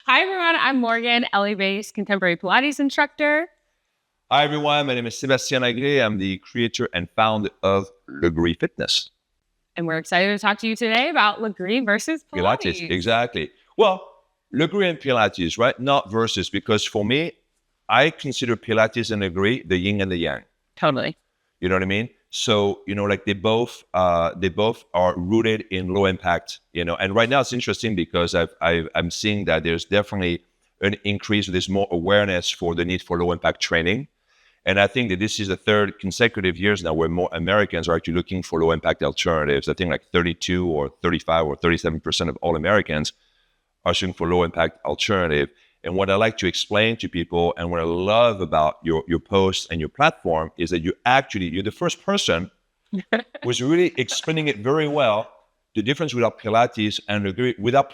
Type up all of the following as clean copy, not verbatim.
Hi, everyone. I'm Morgan, LA-based contemporary Pilates instructor. Hi, everyone. My name is Sebastian Lagree. I'm the creator and founder of Lagree Fitness. And we're excited to talk to you today about Lagree versus Pilates. Exactly. Well, Lagree and Pilates, right? Not versus, because for me, I consider Pilates and Lagree the yin and the yang. Totally. You know what I mean? So, like they both are rooted in low impact, and right now it's interesting because I'm seeing that there's definitely an increase. There's more awareness for the need for low impact training. And I think that this is the third consecutive years now where more Americans are actually looking for low impact alternatives. I think like 32 or 35 or 37% of all Americans are looking for low impact alternative. And what I like to explain to people, and what I love about your posts and your platform, is that you're the first person who's really explaining it very well, the difference without Pilates and Lagree, without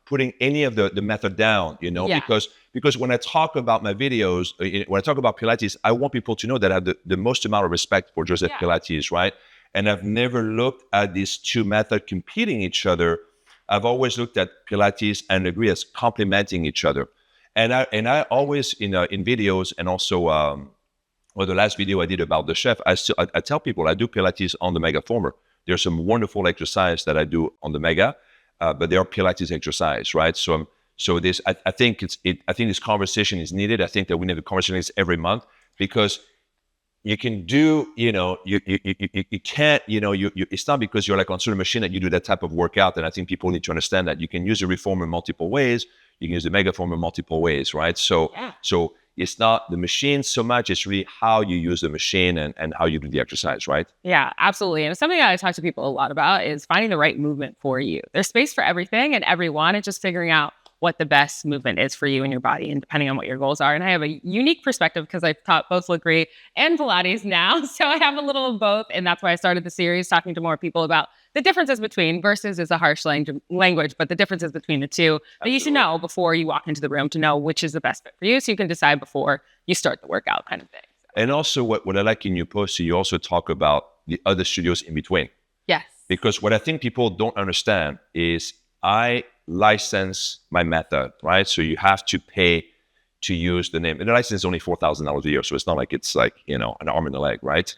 putting any of the method down, because when I talk about my videos, when I talk about Pilates, I want people to know that I have the most amount of respect for Joseph Pilates, right? And I've never looked at these two methods competing each other. I've always looked at Pilates and Lagree as complementing each other. And I always, in videos, and also, the last video I did about the chef, I tell people I do Pilates on the Megaformer. There's some wonderful exercise that I do on the Mega, but they are Pilates exercise, right? So this, I think this conversation is needed. I think that we need a conversation like this every month, because you can do, you can't, it's not because you're like on certain machine that you do that type of workout. And I think people need to understand that you can use the reformer multiple ways. You can use the Megaformer multiple ways, right? So it's not the machine so much, it's really how you use the machine and how you do the exercise, right? Yeah, absolutely. And something that I talk to people a lot about is finding the right movement for you. There's space for everything and everyone. It's just figuring out what the best movement is for you and your body, and depending on what your goals are. And I have a unique perspective because I've taught both Lagree and Pilates now. So I have a little of both. And that's why I started the series talking to more people about the differences between. Versus is a harsh language, but the differences between the two that you should know before you walk into the room to know which is the best fit for you, so you can decide before you start the workout, kind of thing. So. And also what I like in your post, you also talk about the other studios in between. Yes. Because what I think people don't understand is I license my method, right? So you have to pay to use the name. And the license is only $4,000 a year. So it's not like it's like, an arm and a leg, right?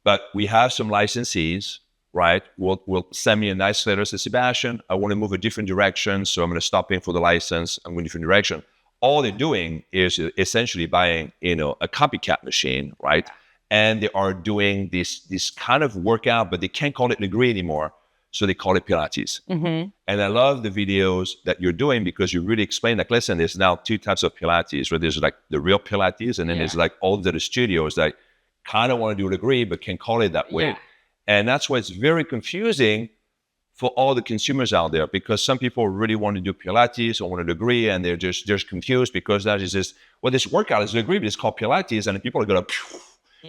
But we have some licensees, right? Will send me a nice letter, say, Sebastian, I want to move a different direction. So I'm going to stop paying for the license. I'm going a different direction. All they're doing is essentially buying, a copycat machine, right? And they are doing this kind of workout, but they can't call it Lagree anymore. So they call it Pilates. Mm-hmm. And I love the videos that you're doing, because you really explain, like, listen, there's now two types of Pilates, where there's like the real Pilates, and then there's like all the other studios that kind of want to do Lagree, but can't call it that way. Yeah. And that's why it's very confusing for all the consumers out there, because some people really want to do Pilates or want to Lagree, and they're just confused because that is this, this workout is Lagree, but it's called Pilates, and people are going to,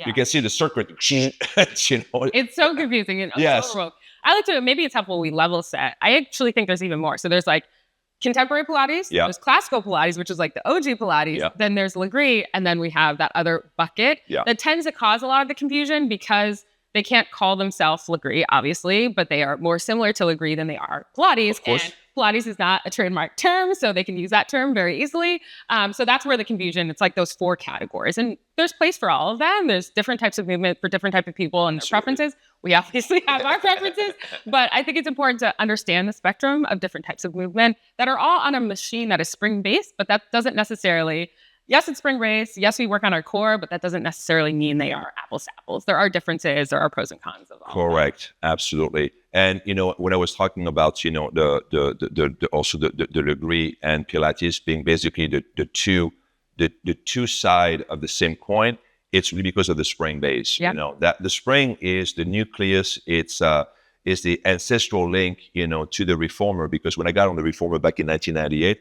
you can see the circuit, It's so confusing. And yes. I like to, maybe it's helpful we level set. I actually think there's even more. So there's like contemporary Pilates, there's classical Pilates, which is like the OG Pilates, then there's Lagree, and then we have that other bucket that tends to cause a lot of the confusion, because they can't call themselves Lagree, obviously, but they are more similar to Lagree than they are Pilates. Of course. And Pilates is not a trademark term, so they can use that term very easily. So that's where the confusion, it's like those four categories. And there's place for all of them. There's different types of movement for different type of people and their preferences. We obviously have our preferences, but I think it's important to understand the spectrum of different types of movement that are all on a machine that is spring-based, but that doesn't necessarily, yes, it's spring-based, yes, we work on our core, but that doesn't necessarily mean they are apples to apples. There are differences, there are pros and cons of all. Correct, absolutely. And, when I was talking about, the Lagree and Pilates being basically the two side of the same coin, it's really because of the spring base. Yep. That the spring is the nucleus. It's is the ancestral link, to the reformer. Because when I got on the reformer back in 1998,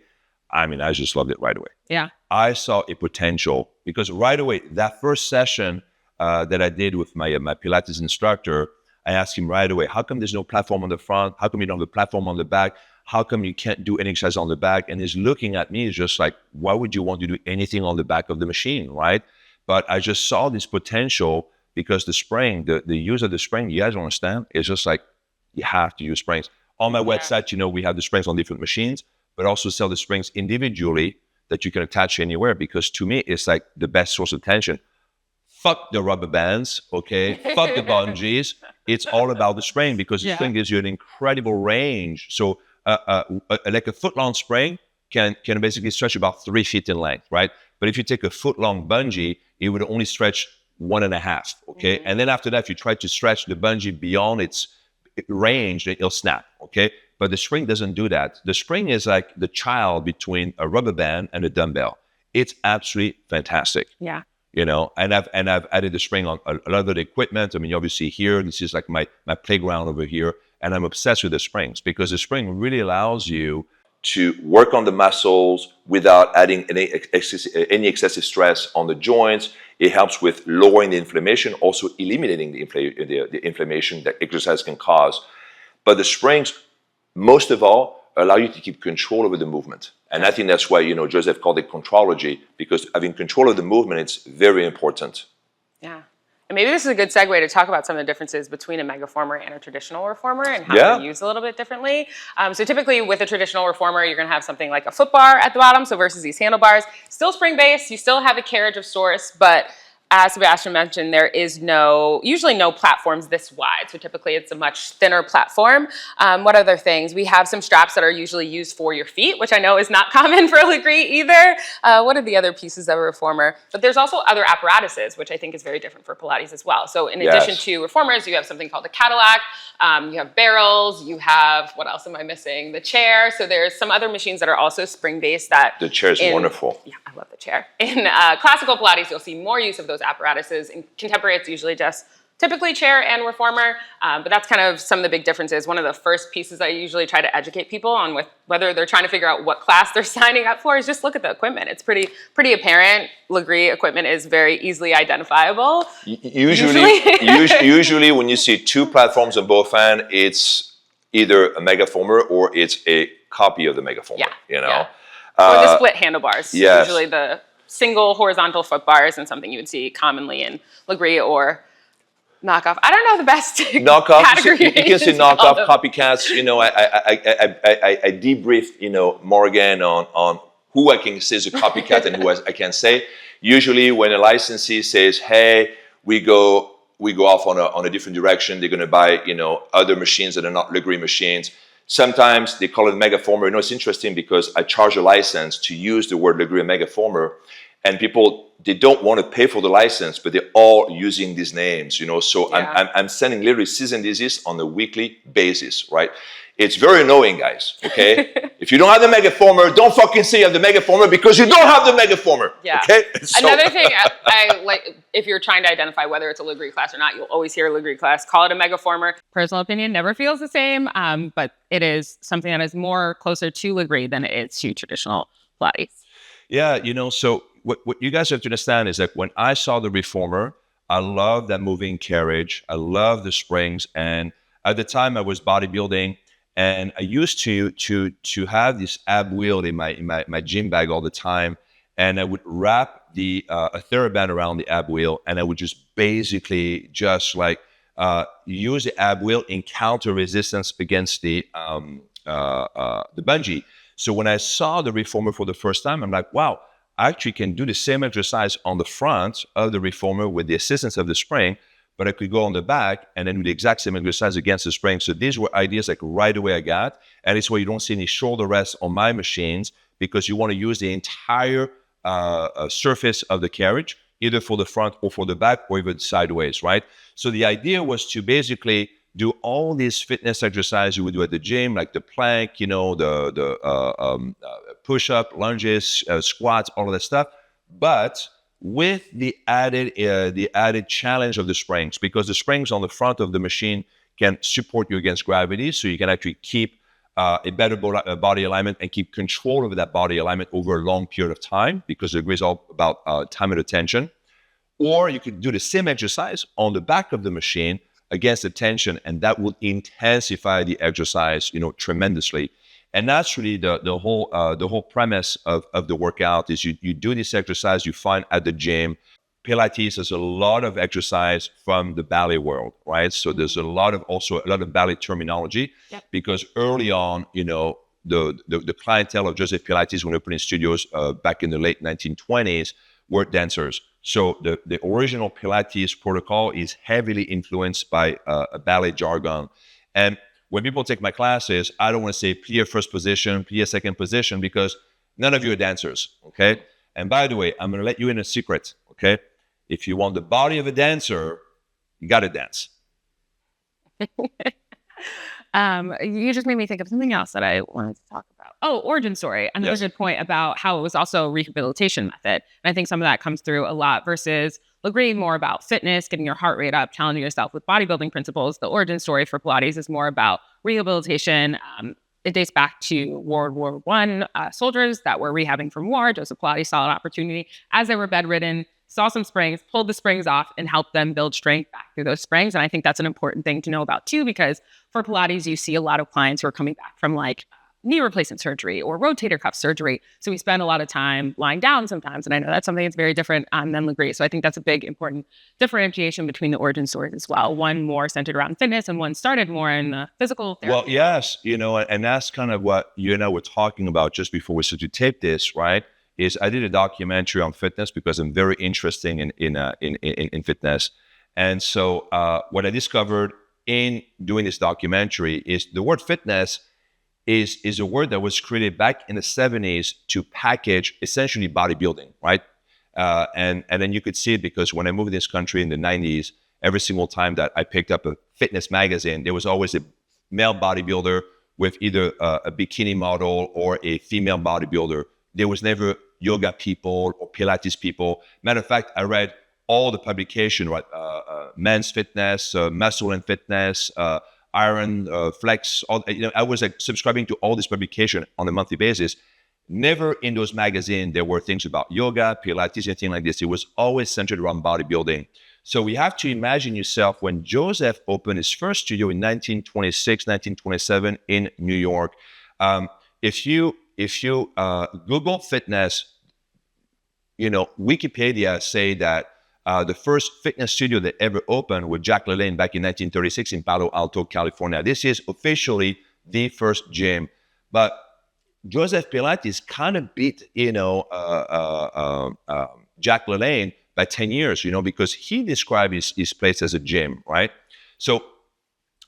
I just loved it right away. Yeah, I saw a potential, because right away, that first session that I did with my Pilates instructor, I asked him right away, how come there's no platform on the front? How come you don't have a platform on the back? How come you can't do any exercise on the back? And he's looking at me, just like, why would you want to do anything on the back of the machine, right? But I just saw this potential, because the spring, the use of the spring, you guys understand, it's just like, you have to use springs. On my website, we have the springs on different machines, but also sell the springs individually that you can attach anywhere, because to me, it's like the best source of tension. Fuck the rubber bands, okay? Fuck the bungees. It's all about the spring, because the spring gives you an incredible range. So like a foot-long spring can basically stretch about 3 feet in length, right? But if you take a foot-long bungee, it would only stretch 1.5, okay? Mm-hmm. And then after that, if you try to stretch the bungee beyond its range, then it'll snap, okay? But the spring doesn't do that. The spring is like the child between a rubber band and a dumbbell. It's absolutely fantastic. Yeah. You know, and I've added the spring on a lot of the equipment. I mean, obviously here, this is like my playground over here, and I'm obsessed with the springs, because the spring really allows you to work on the muscles without adding any excessive stress on the joints. It helps with lowering the inflammation, also eliminating the inflammation that exercise can cause. But the springs, most of all, allow you to keep control over the movement. And I think that's why, you know, Joseph called it contrology, because having control of the movement, it's very important. Yeah. And maybe this is a good segue to talk about some of the differences between a megaformer and a traditional reformer, and how they're used a little bit differently. So typically with a traditional reformer, you're going to have something like a foot bar at the bottom. So versus these handlebars, still spring-based, you still have a carriage of sorts, but as Sebastian mentioned, there is usually no platforms this wide. So typically it's a much thinner platform. What other things? We have some straps that are usually used for your feet, which I know is not common for Lagree either. What are the other pieces of a reformer? But there's also other apparatuses, which I think is very different for Pilates as well. So in addition to reformers, you have something called the Cadillac. You have barrels. You have, what else am I missing? The chair. So there's some other machines that are also spring-based. The chair is wonderful. Yeah, I love the chair. In classical Pilates, you'll see more use of those apparatuses. In contemporary, it's usually just typically chair and reformer, but that's kind of some of the big differences. One of the first pieces I usually try to educate people on, with whether they're trying to figure out what class they're signing up for, is just look at the equipment. It's pretty apparent. Lagree equipment is very easily identifiable. Usually when you see two platforms on both ends, it's either a megaformer or it's a copy of the megaformer. Yeah, you know, or the split handlebars. Yes. Usually the single horizontal foot bars, and something you would see commonly in Lagree, or knockoff. I don't know the best knockoff. You can say knockoff, copycats. You know, I debriefed, you know, Morgan on who I can say is a copycat and who I can say. Usually, when a licensee says, "Hey, we go off on a different direction," they're going to buy, you know, other machines that are not Lagree machines. Sometimes they call it megaformer. You know, it's interesting because I charge a license to use the word Lagree megaformer, and people, they don't want to pay for the license, but they're all using these names, you know. So I'm sending literally cease and desist on a weekly basis, right? It's very annoying, guys, okay? If you don't have the megaformer, don't fucking say you have the megaformer, because you don't have the megaformer, okay? So. Another thing, I like, if you're trying to identify whether it's a Lagree class or not, you'll always hear Lagree class, call it a megaformer. Personal opinion, never feels the same, but it is something that is more closer to Lagree than it is to traditional Pilates. Yeah, you know, so what you guys have to understand is that when I saw the reformer, I love that moving carriage. I love the springs. And at the time I was bodybuilding, and I used to have this ab wheel in my gym bag all the time. And I would wrap a TheraBand around the ab wheel, and I would just basically just like use the ab wheel in counter resistance against the bungee. So when I saw the reformer for the first time, I'm like, wow, I actually can do the same exercise on the front of the reformer with the assistance of the spring, but I could go on the back and then do the exact same exercise against the spring. So these were ideas like right away I got, and it's why you don't see any shoulder rests on my machines, because you want to use the entire surface of the carriage, either for the front or for the back, or even sideways, right? So the idea was to basically do all these fitness exercises you would do at the gym, like the plank, you know, the push-up, lunges, squats, all of that stuff, but with the added challenge of the springs, because the springs on the front of the machine can support you against gravity, so you can actually keep a better body alignment and keep control over that body alignment over a long period of time, because Lagree is all about time and attention. Or you could do the same exercise on the back of the machine against the tension, and that will intensify the exercise, you know, tremendously. And that's really the whole premise of the workout is you do this exercise you find at the gym. Pilates has a lot of exercise from the ballet world, right? So there's also a lot of ballet terminology, because early on, you know, the clientele of Joseph Pilates when opening studios back in the late 1920s were dancers. So the original Pilates protocol is heavily influenced by a ballet jargon. And when people take my classes, I don't want to say plie first position, plie second position, because none of you are dancers, okay? And by the way, I'm going to let you in a secret, okay? If you want the body of a dancer, you got to dance. You just made me think of something else that I wanted to talk about. Oh, origin story. Another good point about how it was also a rehabilitation method. And I think some of that comes through a lot versus Lagree, more about fitness, getting your heart rate up, challenging yourself with bodybuilding principles. The origin story for Pilates is more about rehabilitation. It dates back to World War I soldiers that were rehabbing from war. Joseph Pilates saw an opportunity as they were bedridden, saw some springs, pulled the springs off, and helped them build strength back through those springs. And I think that's an important thing to know about too, because for Pilates, you see a lot of clients who are coming back from like knee replacement surgery or rotator cuff surgery. So we spend a lot of time lying down sometimes. And I know that's something that's very different than Lagree. So I think that's a big, important differentiation between the origin stories as well. One more centered around fitness and one started more in the physical therapy. Well, yes, and that's kind of what you and I were talking about just before we started to tape this, right? Is I did a documentary on fitness because I'm very interested in fitness. And so what I discovered in doing this documentary is the word fitness is a word that was created back in the 70s to package essentially bodybuilding, right? And then you could see it because when I moved to this country in the 90s, every single time that I picked up a fitness magazine, there was always a male bodybuilder with either a bikini model or a female bodybuilder. There was never yoga people or Pilates people. Matter of fact, I read all the publication, right? Men's Fitness, Muscle and Fitness, Iron, Flex. I was like subscribing to all this publication on a monthly basis. Never in those magazines there were things about yoga, Pilates, anything like this. It was always centered around bodybuilding. So we have to imagine yourself when Joseph opened his first studio in 1926, 1927 in New York. If you Google fitness, Wikipedia say that the first fitness studio that ever opened with Jack LaLanne back in 1936 in Palo Alto, California. This is officially the first gym. But Joseph Pilates kind of beat, Jack LaLanne by 10 years, because he described his place as a gym, right? So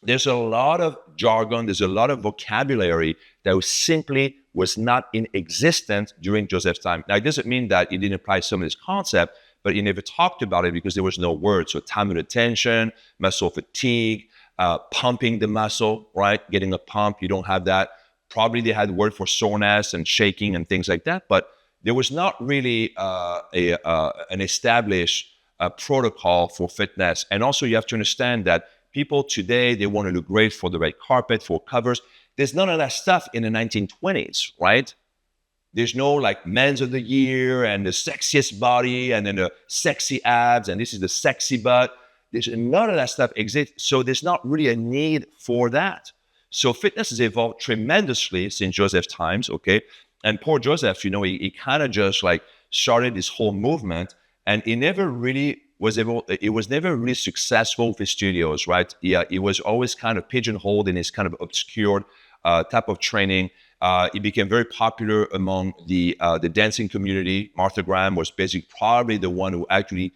there's a lot of jargon, there's a lot of vocabulary that simply was not in existence during Joseph's time. Now, it doesn't mean that he didn't apply some of this concept, but he never talked about it because there was no word. So time and attention, muscle fatigue, pumping the muscle, right? Getting a pump, you don't have that. Probably they had word for soreness and shaking and things like that, but there was not really an established protocol for fitness. And also you have to understand that people today, they want to look great for the red carpet, for covers. There's none of that stuff in the 1920s, right? There's no like men's of the year and the sexiest body and then the sexy abs and this is the sexy butt. There's none of that stuff exists. So there's not really a need for that. So fitness has evolved tremendously since Joseph's times, okay? And poor Joseph, he kind of just like started this whole movement and he never really was never really successful with his studios, right? Yeah, he was always kind of pigeonholed in his kind of obscured type of training. He became very popular among the dancing community. Martha Graham was basically probably the one who actually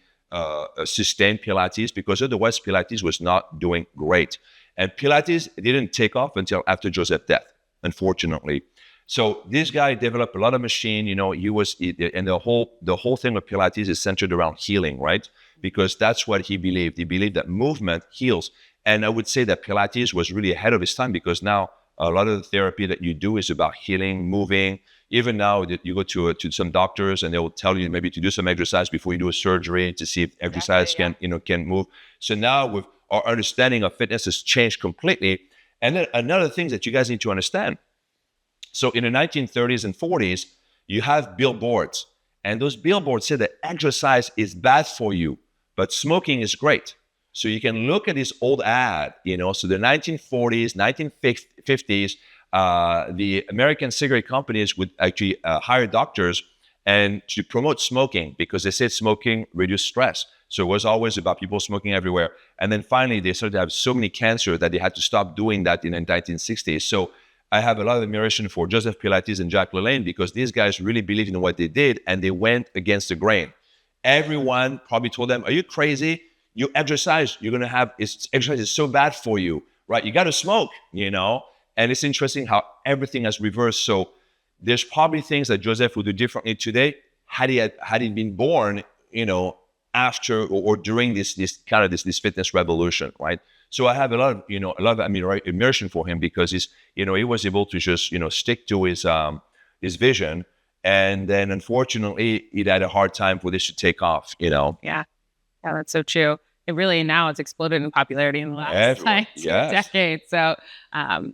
sustained Pilates because otherwise Pilates was not doing great. And Pilates didn't take off until after Joseph's death, unfortunately. So this guy developed a lot of machine, and the whole thing with Pilates is centered around healing, right? Because that's what he believed. He believed that movement heals. And I would say that Pilates was really ahead of his time because now a lot of the therapy that you do is about healing, moving. Even now, you go to some doctors and they will tell you maybe to do some exercise before you do a surgery to see if exercise can move. So now with our understanding of fitness has changed completely. And then another thing that you guys need to understand. So in the 1930s and 40s, you have billboards. And those billboards say that exercise is bad for you, but smoking is great. So you can look at this old ad, so the 1940s, 1950s, the American cigarette companies would actually hire doctors and to promote smoking because they said smoking reduced stress. So it was always about people smoking everywhere. And then finally, they started to have so many cancer that they had to stop doing that in the 1960s. So I have a lot of admiration for Joseph Pilates and Jack LaLanne because these guys really believed in what they did and they went against the grain. Everyone probably told them, are you crazy? You exercise, exercise is so bad for you, right? You got to smoke, And it's interesting how everything has reversed. So there's probably things that Joseph would do differently today had he been born, after or during this fitness revolution, right? So I have a lot of admiration for him because he was able to just stick to his vision, and then unfortunately he had a hard time for this to take off. Yeah, that's so true. It really now it's exploded in popularity in the last decade. So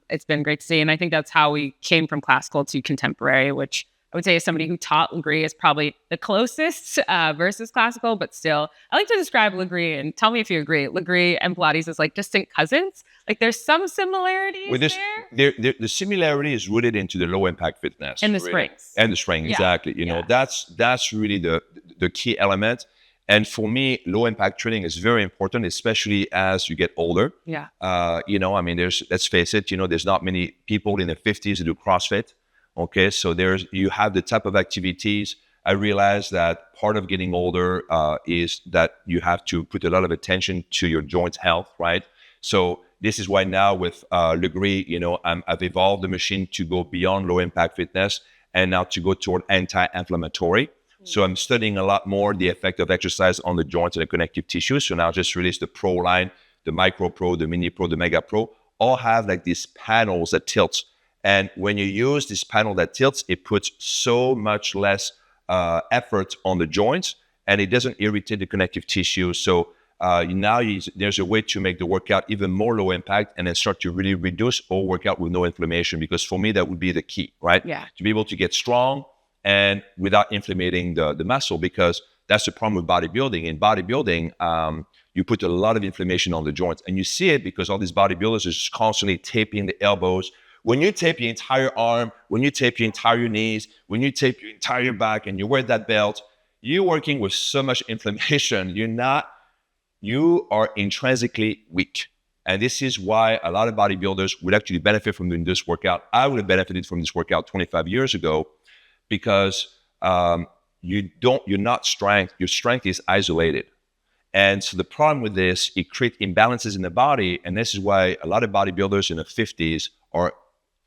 it's been great to see, and I think that's how we came from classical to contemporary, which I would say as somebody who taught Lagree is probably the closest versus classical, but still, I like to describe Lagree, and tell me if you agree, Lagree and Pilates is like distant cousins. Like there's some similarities there. The similarity is rooted into the low impact fitness. And the springs. And the spring, exactly. That's really the key element. And for me, low impact training is very important, especially as you get older. Yeah. Let's face it, there's not many people in their 50s who do CrossFit. Okay, so you have the type of activities. I realize that part of getting older is that you have to put a lot of attention to your joint health, right? So this is why now with Lagree, I've evolved the machine to go beyond low impact fitness and now to go toward anti-inflammatory. So I'm studying a lot more the effect of exercise on the joints and the connective tissue. So now I just released the Pro line, the Micro Pro, the Mini Pro, the Mega Pro, all have like these panels that tilts. And when you use this panel that tilts, it puts so much less effort on the joints and it doesn't irritate the connective tissue. So now there's a way to make the workout even more low impact and then start to really reduce or work out with no inflammation, because for me, that would be the key, right? Yeah. To be able to get strong and without inflammating the muscle, because that's the problem with bodybuilding. In bodybuilding, you put a lot of inflammation on the joints, and you see it because all these bodybuilders are just constantly taping the elbows. When you tape your entire arm, when you tape your entire knees, when you tape your entire back and you wear that belt, you're working with so much inflammation. You are intrinsically weak. And this is why a lot of bodybuilders would actually benefit from doing this workout. I would have benefited from this workout 25 years ago because you're not strength. Your strength is isolated. And so the problem with this, it creates imbalances in the body. And this is why a lot of bodybuilders in the 50s are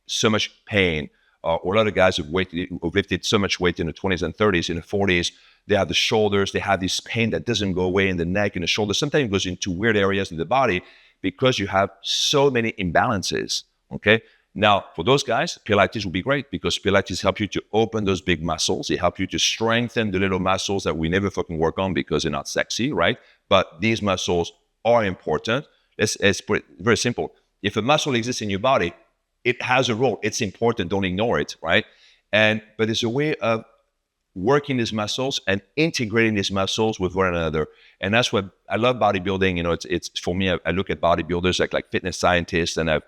so much pain, or a lot of guys who've lifted so much weight in the 20s and 30s, in the 40s, they have the shoulders, they have this pain that doesn't go away in the neck and the shoulders. Sometimes it goes into weird areas of the body because you have so many imbalances, okay? Now, for those guys, Pilates will be great because Pilates helps you to open those big muscles. It helps you to strengthen the little muscles that we never fucking work on because they're not sexy, right? But these muscles are important. Let's put it very simple. If a muscle exists in your body, it has a role. It's important. Don't ignore it, right? But it's a way of working these muscles and integrating these muscles with one another. And that's what I love bodybuilding. It's for me. I look at bodybuilders like fitness scientists, and I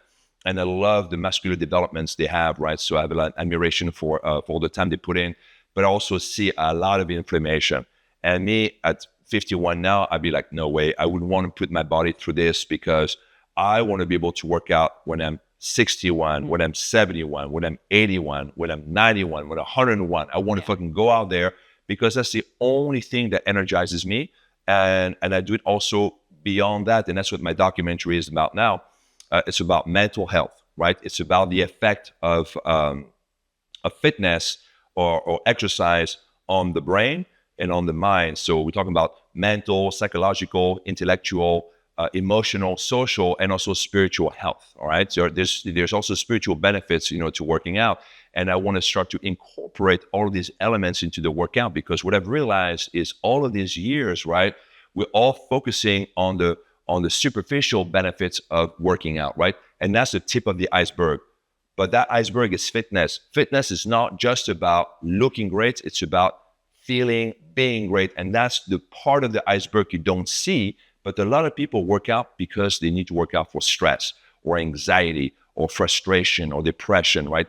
love the muscular developments they have, right? So I have a lot of admiration for the time they put in, but I also see a lot of inflammation. And me at 51 now, I'd be like, no way. I wouldn't want to put my body through this because I want to be able to work out when I'm 61, when I'm 71, when I'm 81, when I'm 91, when I'm 101. I want to fucking go out there because that's the only thing that energizes me. And I do it also beyond that. And that's what my documentary is about now. It's about mental health, right? It's about the effect of fitness or exercise on the brain and on the mind. So we're talking about mental, psychological, intellectual, emotional, social, and also spiritual health. All right. So there's also spiritual benefits, to working out. And I want to start to incorporate all of these elements into the workout, because what I've realized is all of these years, right, we're all focusing on the superficial benefits of working out, right? And that's the tip of the iceberg. But that iceberg is fitness. Fitness is not just about looking great. It's about feeling, being great. And that's the part of the iceberg you don't see. But a lot of people work out because they need to work out for stress or anxiety or frustration or depression, right?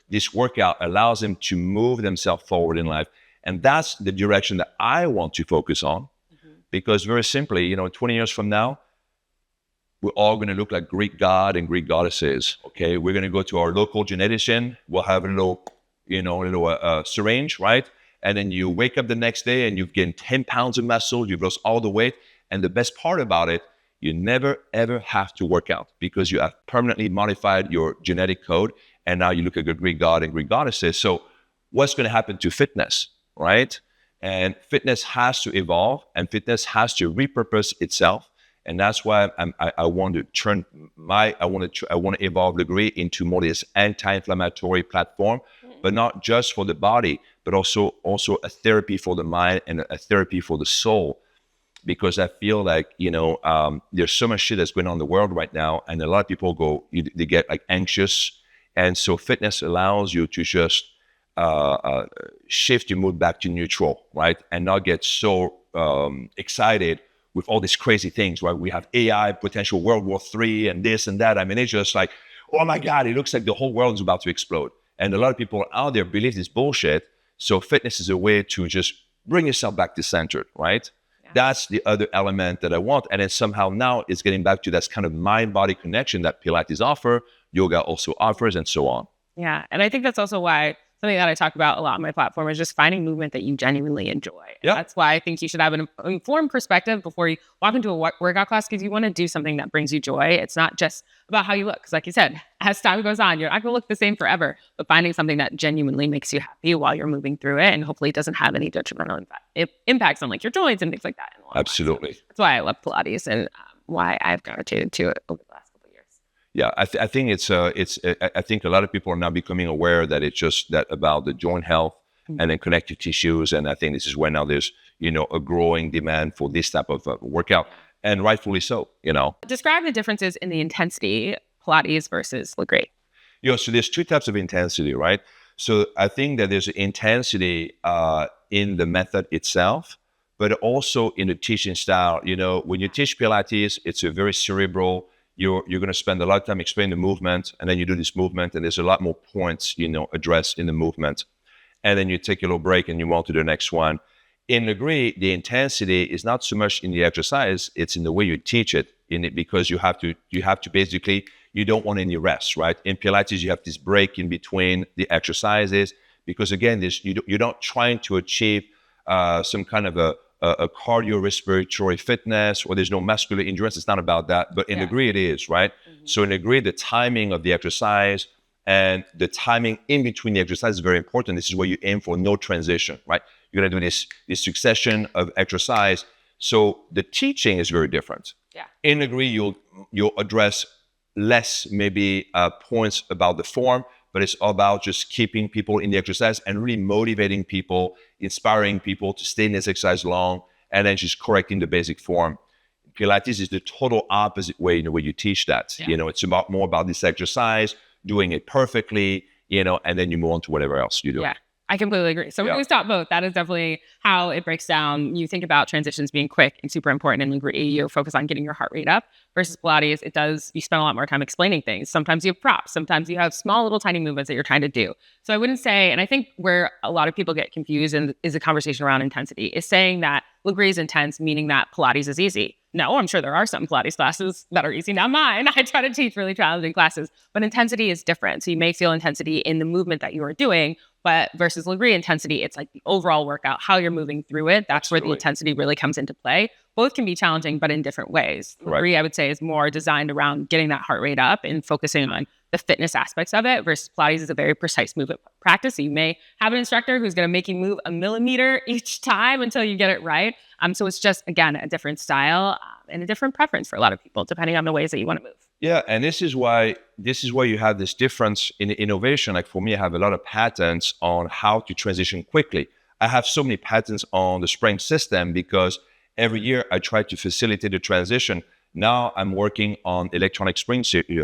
This workout allows them to move themselves forward in life. And that's the direction that I want to focus on. Because very simply, 20 years from now, we're all going to look like Greek god and Greek goddesses. Okay, we're going to go to our local geneticist. We'll have a little, syringe, right? And then you wake up the next day and you've gained 10 pounds of muscle. You've lost all the weight. And the best part about it, you never, ever have to work out because you have permanently modified your genetic code. And now you look at the Greek god and Greek goddesses. So what's going to happen to fitness, right? And fitness has to evolve and fitness has to repurpose itself. And that's why I want to evolve Lagree into more this anti-inflammatory platform, but not just for the body, but also a therapy for the mind and a therapy for the soul. Because I feel like, there's so much shit that's going on in the world right now. And a lot of people they get like anxious. And so fitness allows you to just shift your mood back to neutral, right? And not get so excited with all these crazy things, right? We have AI, potential World War III and this and that. I mean, it's just like, oh my God, it looks like the whole world is about to explode. And a lot of people out there believe this bullshit. So fitness is a way to just bring yourself back to center, right? Yeah. That's the other element that I want. And then somehow now it's getting back to that kind of mind-body connection that Pilates offer, yoga also offers, and so on. Yeah. And I think that's also why something that I talk about a lot on my platform is just finding movement that you genuinely enjoy. Yeah. That's why I think you should have an informed perspective before you walk into a workout class, because you want to do something that brings you joy. It's not just about how you look. Because like you said, as time goes on, you're not going to look the same forever, but finding something that genuinely makes you happy while you're moving through it. And hopefully it doesn't have any detrimental impacts on like your joints and things like that. Absolutely. So that's why I love Pilates and why I've gravitated to it over the last couple of years. Yeah, I think I think a lot of people are now becoming aware that it's just that about the joint health and then connective tissues. And I think this is where now there's, a growing demand for this type of workout, and rightfully so, Describe the differences in the intensity, Pilates versus Lagree. So there's two types of intensity, right? So I think that there's intensity in the method itself, but also in the teaching style. When you teach Pilates, it's a very cerebral. You're going to spend a lot of time explaining the movement, and then you do this movement, and there's a lot more points, addressed in the movement. And then you take a little break and you move on to the next one. In Lagree, the intensity is not so much in the exercise, it's in the way you teach it, because you have to basically, you don't want any rest, right? In Pilates, you have this break in between the exercises, because again, you're not trying to achieve some kind of a cardiorespiratory fitness, or there's no muscular endurance. It's not about that. But in Lagree, it is, right? Mm-hmm. So in Lagree, the timing of the exercise and the timing in between the exercise is very important. This is where you aim for no transition, right? You're going to do this succession of exercise. So the teaching is very different. Yeah. In Lagree, you'll address less maybe points about the form, but it's about just keeping people in the exercise and really motivating people, inspiring people to stay in this exercise long, and then just correcting the basic form. Pilates is the total opposite way in the way you teach that. Yeah. It's more about this exercise, doing it perfectly, and then you move on to whatever else you do. Yeah, I completely agree. So when we stop both, that is definitely how it breaks down. You think about transitions being quick and super important in Lagree. You're focused on getting your heart rate up, versus Pilates, you spend a lot more time explaining things. Sometimes you have props. Sometimes you have small little tiny movements that you're trying to do. So I wouldn't say, and I think where a lot of people get confused is a conversation around intensity, is saying that Lagree is intense, meaning that Pilates is easy. No, I'm sure there are some Pilates classes that are easy, not mine. I try to teach really challenging classes, but intensity is different. So you may feel intensity in the movement that you are doing, but versus Lagree intensity, it's like the overall workout, how you're moving through it. That's where the intensity really comes into play. Both can be challenging, but in different ways. Lagree, I would say, is more designed around getting that heart rate up and focusing on the fitness aspects of it, versus Pilates is a very precise movement practice. So you may have an instructor who's going to make you move a millimeter each time until you get it right. So it's just, again, a different style and a different preference for a lot of people, depending on the ways that you want to move. Yeah, and this is why you have this difference in innovation. Like for me, I have a lot of patents on how to transition quickly. I have so many patents on the spring system because every year I try to facilitate the transition. Now I'm working on electronic spring shifting.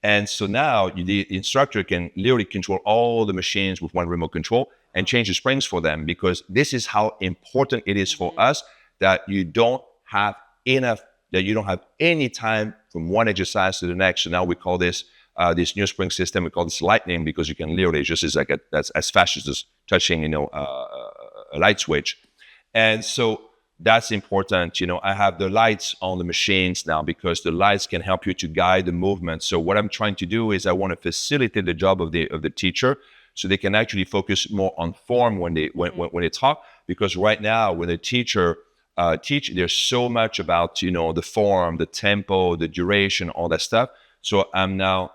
And so now the instructor can literally control all the machines with one remote control and change the springs for them, because this is how important it is for us that you don't have any time from one exercise to the next. So now we call this new spring system, we call this lightning, because you can literally that's as fast as just touching, a light switch. And so that's important. I have the lights on the machines now because the lights can help you to guide the movement. So what I'm trying to do is I want to facilitate the job of the teacher, so they can actually focus more on form when they talk. Because right now, when the teacher there's so much about the form, the tempo, the duration, all that stuff. So I'm now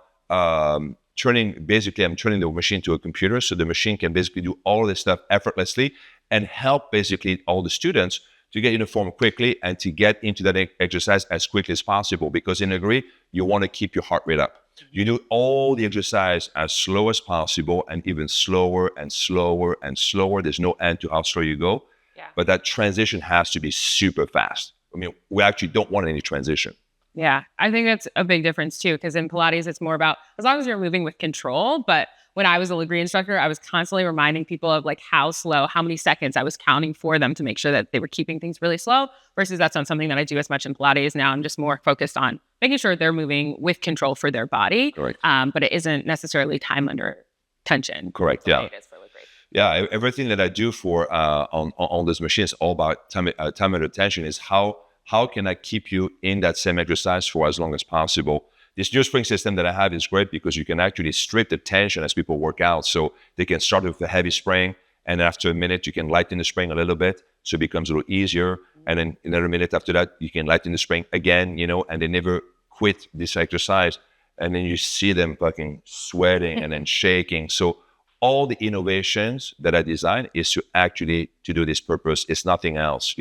turning the machine to a computer, so the machine can basically do all of this stuff effortlessly and help basically all the students to get uniform quickly and to get into that exercise as quickly as possible. Because in Lagree, you want to keep your heart rate up. You do all the exercise as slow as possible, and even slower and slower and slower. There's no end to how slow you go. Yeah. But that transition has to be super fast. I mean, we actually don't want any transition. Yeah, I think that's a big difference too, because in Pilates, it's more about as long as you're moving with control. But when I was a Lagree instructor, I was constantly reminding people of like how slow, how many seconds I was counting for them to make sure that they were keeping things really slow, versus that's not something that I do as much in Pilates. Now I'm just more focused on making sure they're moving with control for their body. Correct. But it isn't necessarily time under tension. Correct, yeah. It is for Lagree. Yeah, everything that I do for on this machine is all about time under tension. Is how can I keep you in that same exercise for as long as possible? This new spring system that I have is great because you can actually strip the tension as people work out. So they can start with a heavy spring, and after a minute, you can lighten the spring a little bit, so it becomes a little easier. And then another minute after that, you can lighten the spring again, and they never quit this exercise. And then you see them fucking sweating and then shaking. So all the innovations that I design is to do this purpose. It's nothing else,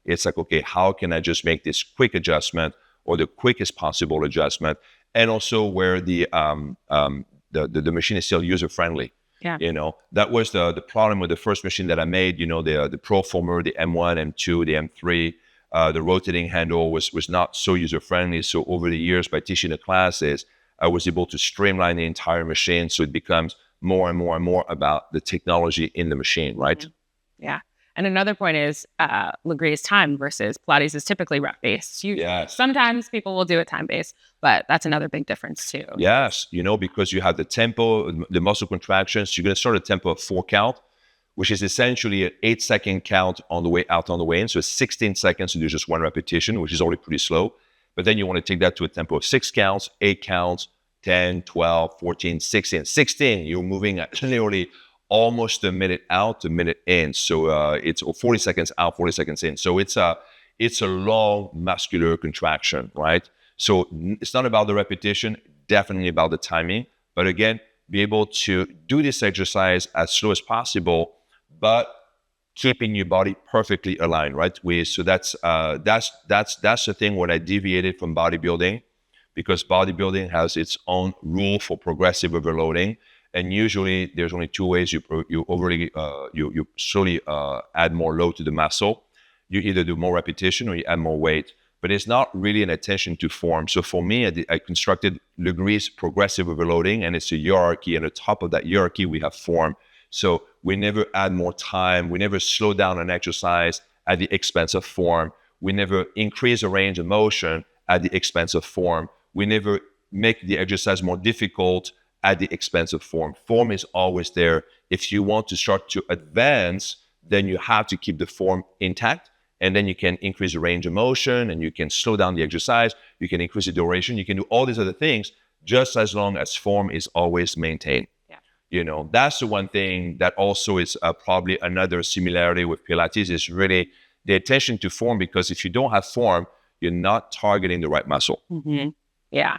It's like, okay, how can I just make this quick adjustment, or the quickest possible adjustment, and also where the machine is still user friendly. Yeah. That was the problem with the first machine that I made. The Proformer, the M1, M2, the M3, the rotating handle was not so user friendly. So over the years, by teaching the classes, I was able to streamline the entire machine, so it becomes more and more and more about the technology in the machine, right? Mm-hmm. Yeah. And another point is Lagree's time versus Pilates is typically rep-based. Yes. Sometimes people will do it time-based, but that's another big difference too. Yes, because you have the tempo, the muscle contractions. You're going to start a tempo of 4 count, which is essentially an 8-second count on the way out, on the way in. So it's 16 seconds to do just one repetition, which is already pretty slow. But then you want to take that to a tempo of 6 counts, 8 counts, 10, 12, 14, 16. 16, you're moving at literally almost a minute out, a minute in. So it's 40 seconds out, 40 seconds in. So it's a long muscular contraction, right? So it's not about the repetition, definitely about the timing. But again, be able to do this exercise as slow as possible, but keeping your body perfectly aligned, right? So that's the thing when I deviated from bodybuilding, because bodybuilding has its own rule for progressive overloading. And usually there's only 2 ways you slowly add more load to the muscle. You either do more repetition or you add more weight, but it's not really an attention to form. So for me, I constructed Lagree's progressive overloading, and it's a hierarchy. And at the top of that hierarchy, we have form. So we never add more time. We never slow down an exercise at the expense of form. We never increase a range of motion at the expense of form. We never make the exercise more difficult at the expense of form. Form is always there. If you want to start to advance, then you have to keep the form intact, and then you can increase the range of motion, and you can slow down the exercise, you can increase the duration, you can do all these other things, just as long as form is always maintained. Yeah. That's the one thing that also is probably another similarity with Pilates, is really the attention to form, because if you don't have form, you're not targeting the right muscle. Mm-hmm. Yeah.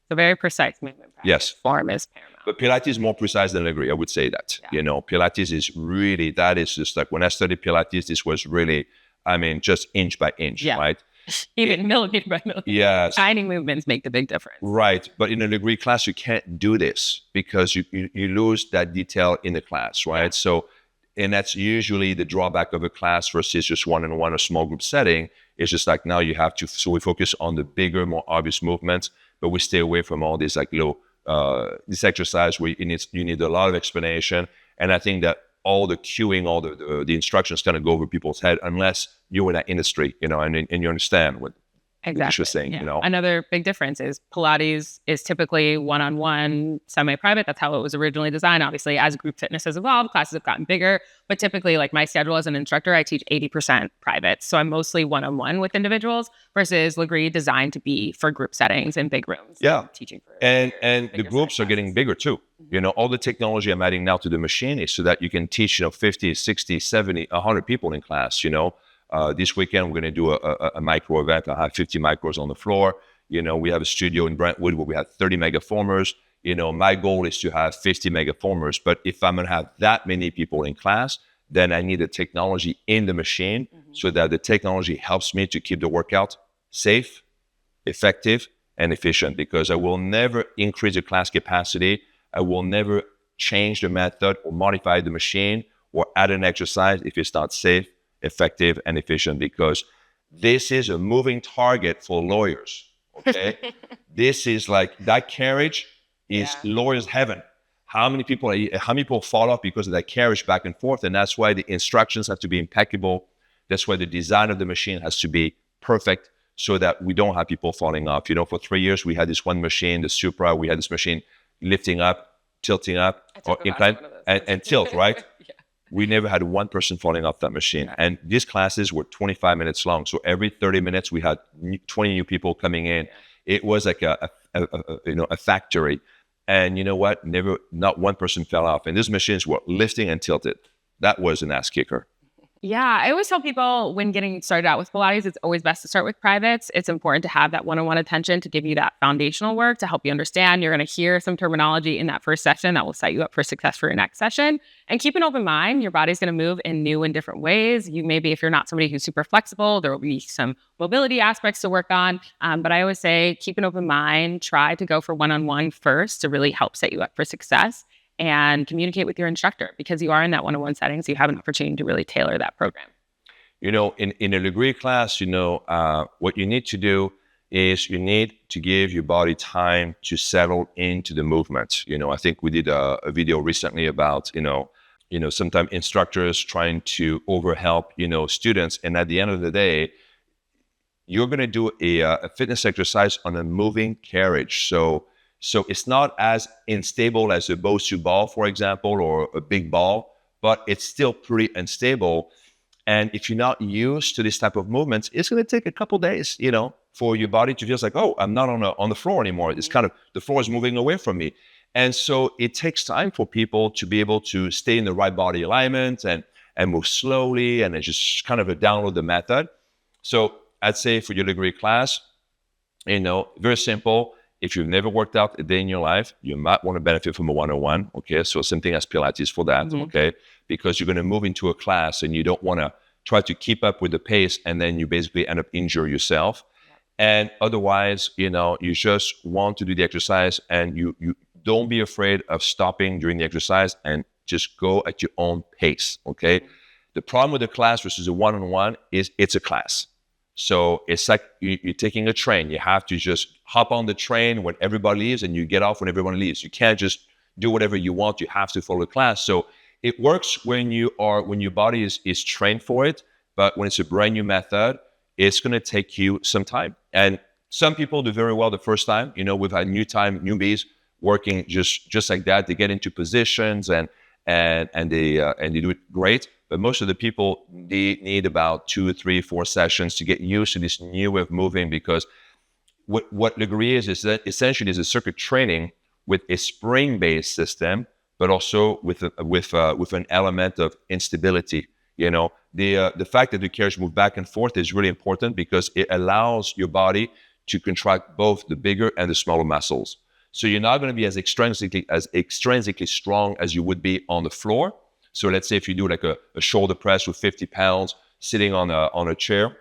So very precise movement practice. Yes. Form is paramount. But Pilates is more precise than Lagree. I would say that. Yeah. Pilates is really, that is just like, when I studied Pilates, this was really, just inch by inch, right? Even millimeter by millimeter. Yes. Tiny movements make the big difference. Right. But in a Lagree class, you can't do this because you lose that detail in the class, right? Yeah. So, and that's usually the drawback of a class versus just one-on-one or small group setting. It's just like, now you have to, so we focus on the bigger, more obvious movements, but we stay away from all these this exercise where you need a lot of explanation. And I think that all the cueing, all the instructions kind of go over people's head unless you're in that industry, and you understand what. Exactly. Interesting, you know. Another big difference is Pilates is typically one-on-one, semi-private. That's how it was originally designed. Obviously, as group fitness has evolved, classes have gotten bigger. But typically, like my schedule as an instructor, I teach 80% private. So I'm mostly one-on-one with individuals versus Lagree designed to be for group settings in big rooms. Yeah. Teaching for and the groups are getting bigger too. You know, all the technology I'm adding now to the machine is so that you can teach, 50, 60, 70, 100 people in class, This weekend, we're going to do a micro event. I have 50 micros on the floor. We have a studio in Brentwood where we have 30 megaformers. My goal is to have 50 megaformers. But if I'm going to have that many people in class, then I need the technology in the machine so that the technology helps me to keep the workout safe, effective, and efficient, because I will never increase the class capacity. I will never change the method or modify the machine or add an exercise if it's not safe, effective, and efficient, because this is a moving target for lawyers. Okay. This is like that carriage is lawyers' heaven. How many people fall off because of that carriage back and forth? And that's why the instructions have to be impeccable. That's why the design of the machine has to be perfect so that we don't have people falling off. For 3 years, we had this one machine, the Supra, we had this machine lifting up, tilting up, or incline and tilt, right? We never had one person falling off that machine. Yeah. And these classes were 25 minutes long. So every 30 minutes, we had 20 new people coming in. Yeah. It was like a factory. And you know what? Not one person fell off. And these machines were lifting and tilted. That was an ass kicker. Yeah, I always tell people when getting started out with Pilates, it's always best to start with privates. It's important to have that one-on-one attention to give you that foundational work to help you understand. You're going to hear some terminology in that first session that will set you up for success for your next session. And keep an open mind. Your body's going to move in new and different ways. Maybe if you're not somebody who's super flexible, there will be some mobility aspects to work on. But I always say keep an open mind. Try to go for one-on-one first to really help set you up for success. And communicate with your instructor, because you are in that one-on-one setting, so you have an opportunity to really tailor that program. In a Lagree class, what you need to do is you need to give your body time to settle into the movement. I think we did a video recently about, sometimes instructors trying to overhelp, students. And at the end of the day, you're going to do a fitness exercise on a moving carriage. So it's not as unstable as a Bosu ball, for example, or a big ball, but it's still pretty unstable. And if you're not used to this type of movements, it's going to take a couple days, for your body to feel like, oh, I'm not on the floor anymore. It's kind of, the floor is moving away from me. And so it takes time for people to be able to stay in the right body alignment and move slowly and just kind of download the method. So I'd say for your Lagree class, very simple. If you've never worked out a day in your life, you might want to benefit from a one-on-one. Okay, so same thing as Pilates for that. Okay, because you're going to move into a class and you don't want to try to keep up with the pace, and then you basically end up injure yourself. And otherwise, you just want to do the exercise, and you don't be afraid of stopping during the exercise and just go at your own pace. Okay, the problem with the class versus a one-on-one is it's a class. So it's like you're taking a train. You have to just hop on the train when everybody leaves, and you get off when everyone leaves. You can't just do whatever you want. You have to follow the class. So it works when your body is trained for it. But when it's a brand new method, it's going to take you some time. And some people do very well the first time. We've had newbies working just like that. They get into positions and they do it great. But most of the people need about 2, 3, 4 sessions to get used to this new way of moving, because what Lagree is that essentially is a circuit training with a spring-based system, but also with an element of instability. The fact that the carriage moves back and forth is really important because it allows your body to contract both the bigger and the smaller muscles. So you're not going to be as extrinsically strong as you would be on the floor. So let's say if you do like a shoulder press with 50 pounds sitting on a chair,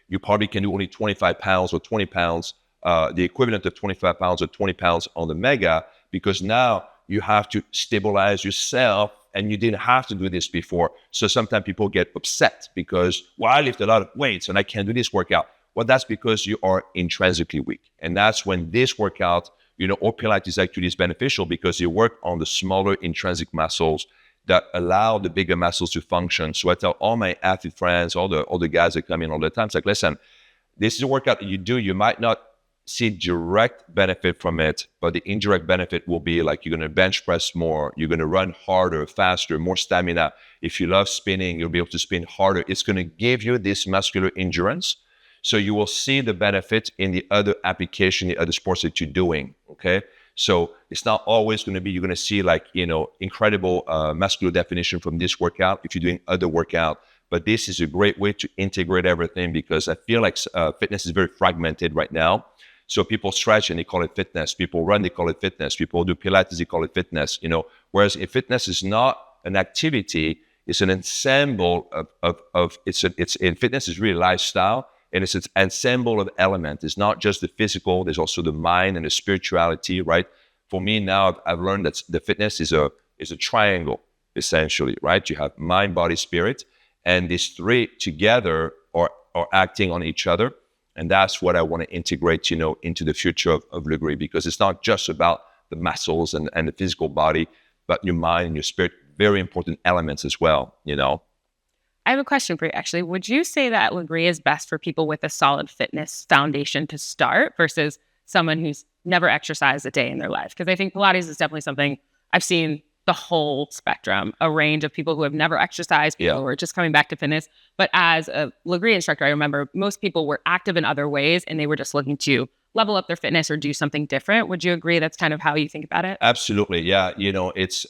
you probably can do only 25 pounds or 20 pounds, the equivalent of 25 pounds or 20 pounds on the mega, because now you have to stabilize yourself, and you didn't have to do this before. So sometimes people get upset because, well, I lift a lot of weights and I can't do this workout. Well, that's because you are intrinsically weak. And that's when this workout, or Pilates actually is beneficial, because you work on the smaller intrinsic muscles that allow the bigger muscles to function. So I tell all my athlete friends, all the guys that come in all the time, it's like, listen, this is a workout that you do. You might not see direct benefit from it, but the indirect benefit will be like you're going to bench press more, you're going to run harder, faster, more stamina. If you love spinning, you'll be able to spin harder. It's going to give you this muscular endurance. So you will see the benefit in the other application, the other sports that you're doing, okay? So it's not always going to be, you're going to see like, incredible muscular definition from this workout if you're doing other workout. But this is a great way to integrate everything, because I feel like fitness is very fragmented right now. So people stretch and they call it fitness. People run, they call it fitness. People do Pilates, they call it fitness. Whereas if fitness is not an activity, it's an ensemble fitness is really lifestyle, and it's an ensemble of elements. It's not just the physical. There's also the mind and the spirituality, right? For me now, I've learned that the fitness is a triangle essentially, right? You have mind, body, spirit, and these three together are acting on each other. And that's what I want to integrate, into the future of Lagree, because it's not just about the muscles and the physical body, but your mind and your spirit, very important elements as well, I have a question for you, actually. Would you say that Lagree is best for people with a solid fitness foundation to start versus someone who's never exercised a day in their life? Because I think Pilates is definitely something I've seen the whole spectrum, a range of people who have never exercised, people who are just coming back to fitness. But as a Lagree instructor, I remember most people were active in other ways and they were just looking to level up their fitness or do something different. Would you agree that's kind of how you think about it? Absolutely. Yeah. It's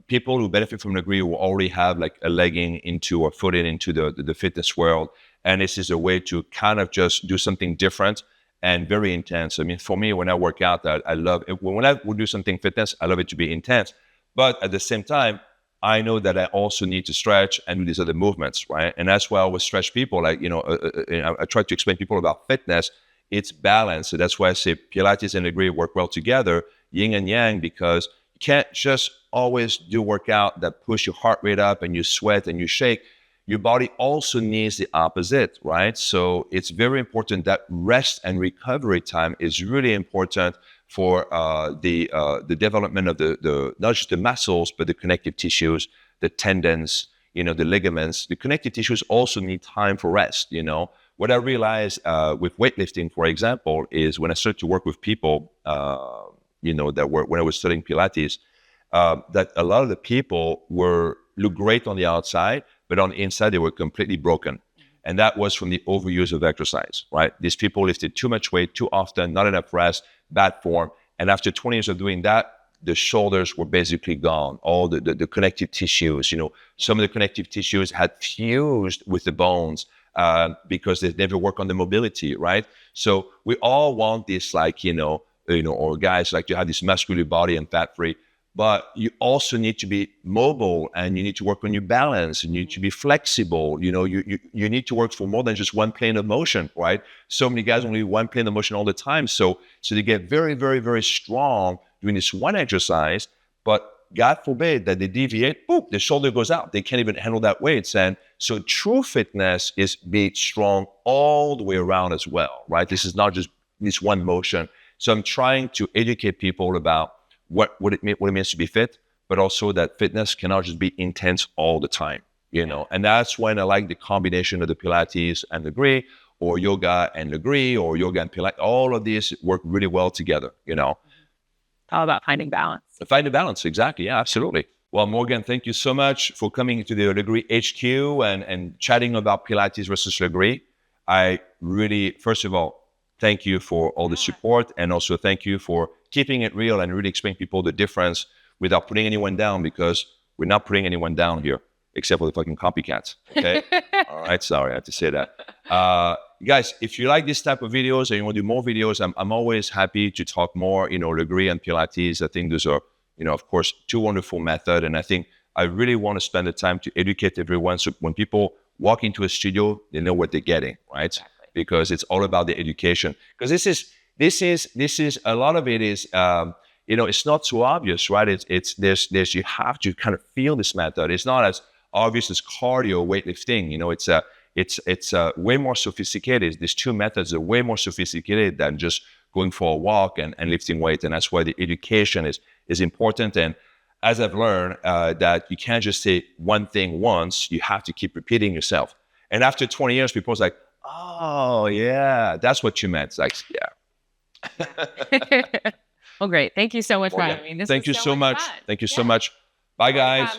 people who benefit from Lagree will already have like a legging into or footing into the fitness world. And this is a way to kind of just do something different and very intense. I mean, for me, when I work out, I love it. When I would do something fitness, I love it to be intense. But at the same time, I know that I also need to stretch and do these other movements, right? And that's why I always stretch people. Like, I try to explain to people about fitness. It's balance. So that's why I say Pilates and Lagree work well together, yin and yang, because you can't just always do workout that push your heart rate up and you sweat and you shake. Your body also needs the opposite, right? So it's very important that rest and recovery time is really important for the development of the not just the muscles, but the connective tissues, the tendons, the ligaments. The connective tissues also need time for rest, What I realized with weightlifting, for example, is when I started to work with people, that were, when I was studying Pilates, that a lot of the people look great on the outside, but on the inside, they were completely broken. And that was from the overuse of exercise, right? These people lifted too much weight, too often, not enough rest, bad form. And after 20 years of doing that, the shoulders were basically gone. All the connective tissues, some of the connective tissues had fused with the bones because they never work on the mobility, right? So we all want this, like, or guys like to have this muscular body and fat-free. But you also need to be mobile, and you need to work on your balance, and you need to be flexible. You need to work for more than just one plane of motion, right? So many guys only one plane of motion all the time. So they get very, very, very strong doing this one exercise, but God forbid that they deviate, boop, the shoulder goes out. They can't even handle that weight. And so true fitness is being strong all the way around as well, right? This is not just this one motion. So I'm trying to educate people about what it means to be fit, but also that fitness cannot just be intense all the time, And that's when I like the combination of the Pilates and Lagree, or yoga and Lagree, or yoga and Pilates. All of these work really well together, All about finding balance. Find a balance, exactly. Yeah, absolutely. Well, Morgan, thank you so much for coming to the Lagree HQ and chatting about Pilates versus Lagree. I really, first of all, thank you for all the support, and also thank you for keeping it real and really explaining people the difference without putting anyone down, because we're not putting anyone down here, except for the fucking copycats, okay? All right, sorry, I have to say that. Guys, if you like this type of videos and you want to do more videos, I'm always happy to talk more, Lagree and Pilates. I think those are, of course, two wonderful methods, and I think I really want to spend the time to educate everyone, so when people walk into a studio, they know what they're getting, right? Exactly. Because it's all about the education. Because this is a lot of it is it's not so obvious, right? There's you have to kind of feel this method. It's not as obvious as cardio weightlifting. It's way more sophisticated. These two methods are way more sophisticated than just going for a walk and lifting weight. And that's why the education is important. And as I've learned, that you can't just say one thing once. You have to keep repeating yourself. And after 20 years, people's like, oh yeah, that's what you meant. Like, yeah. Well, great. Thank you so much for having me. Thank you so much. Thank you so much. Bye, guys.